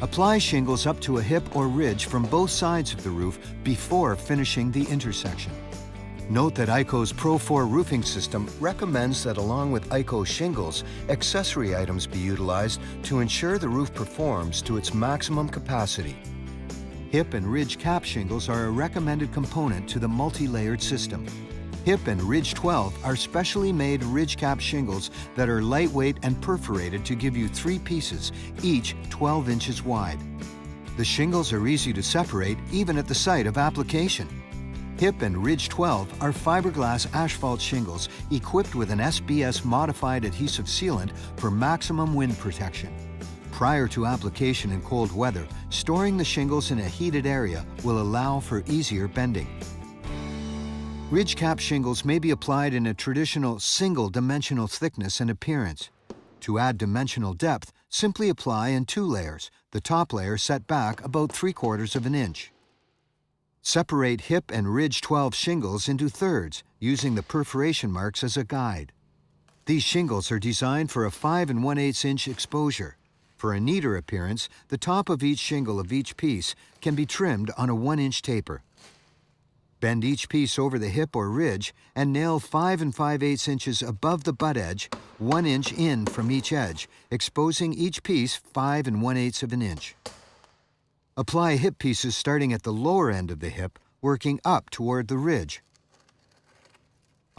Apply shingles up to a hip or ridge from both sides of the roof before finishing the intersection. Note that IKO's Pro 4 roofing system recommends that along with IKO shingles, accessory items be utilized to ensure the roof performs to its maximum capacity. Hip and ridge cap shingles are a recommended component to the multi-layered system. Hip and Ridge 12 are specially made ridge cap shingles that are lightweight and perforated to give you 3 pieces, each 12 inches wide. The shingles are easy to separate even at the site of application. Hip and Ridge 12 are fiberglass asphalt shingles equipped with an SBS modified adhesive sealant for maximum wind protection. Prior to application in cold weather, storing the shingles in a heated area will allow for easier bending. Ridge cap shingles may be applied in a traditional single-dimensional thickness and appearance. To add dimensional depth, simply apply in 2 layers, the top layer set back about 3/4 of an inch. Separate hip and ridge 12 shingles into thirds, using the perforation marks as a guide. These shingles are designed for a 5 1/8 inch exposure. For a neater appearance, the top of each shingle of each piece can be trimmed on a 1-inch taper. Bend each piece over the hip or ridge and nail 5 5/8 inches above the butt edge, 1 inch in from each edge, exposing each piece 5 1/8 of an inch. Apply hip pieces starting at the lower end of the hip, working up toward the ridge.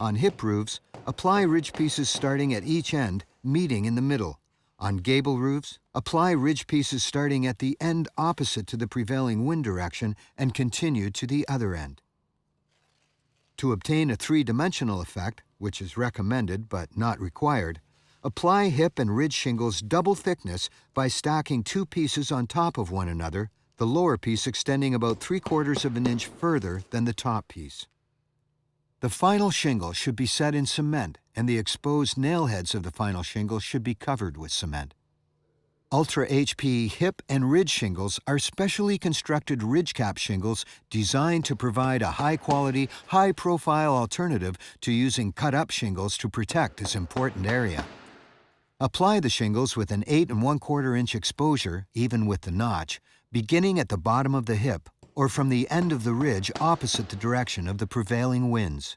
On hip roofs, apply ridge pieces starting at each end, meeting in the middle. On gable roofs, apply ridge pieces starting at the end opposite to the prevailing wind direction and continue to the other end. To obtain a 3-dimensional effect, which is recommended but not required, apply hip and ridge shingles double thickness by stacking 2 pieces on top of one another, the lower piece extending about 3/4 of an inch further than the top piece. The final shingle should be set in cement, and the exposed nail heads of the final shingle should be covered with cement. Ultra HP hip and ridge shingles are specially constructed ridge cap shingles designed to provide a high-quality, high-profile alternative to using cut-up shingles to protect this important area. Apply the shingles with an 8 1/4 inch exposure, even with the notch, beginning at the bottom of the hip or from the end of the ridge opposite the direction of the prevailing winds.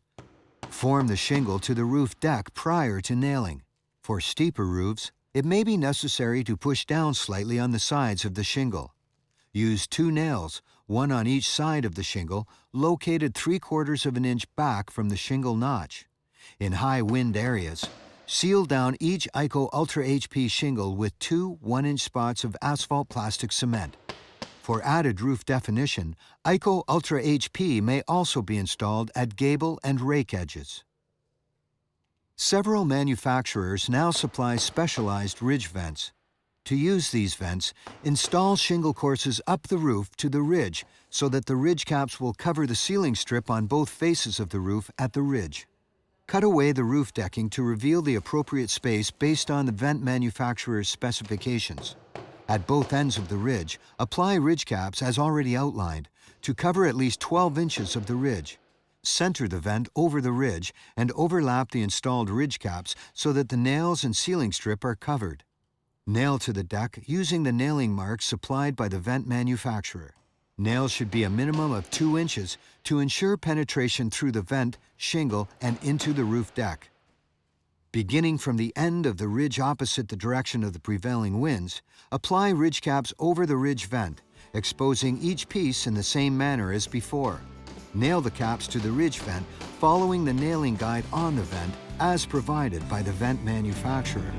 Form the shingle to the roof deck prior to nailing. For steeper roofs, it may be necessary to push down slightly on the sides of the shingle. Use 2 nails, one on each side of the shingle, located 3/4 of an inch back from the shingle notch. In high wind areas, seal down each IKO Ultra HP shingle with 2 1-inch spots of asphalt plastic cement. For added roof definition, IKO Ultra HP may also be installed at gable and rake edges. Several manufacturers now supply specialized ridge vents. To use these vents, install shingle courses up the roof to the ridge so that the ridge caps will cover the ceiling strip on both faces of the roof at the ridge. Cut away the roof decking to reveal the appropriate space based on the vent manufacturer's specifications. At both ends of the ridge, apply ridge caps as already outlined to cover at least 12 inches of the ridge. Center the vent over the ridge and overlap the installed ridge caps so that the nails and ceiling strip are covered. Nail to the deck using the nailing marks supplied by the vent manufacturer. Nails should be a minimum of 2 inches to ensure penetration through the vent, shingle, and into the roof deck. Beginning from the end of the ridge opposite the direction of the prevailing winds, apply ridge caps over the ridge vent, exposing each piece in the same manner as before. Nail the caps to the ridge vent, following the nailing guide on the vent as provided by the vent manufacturer.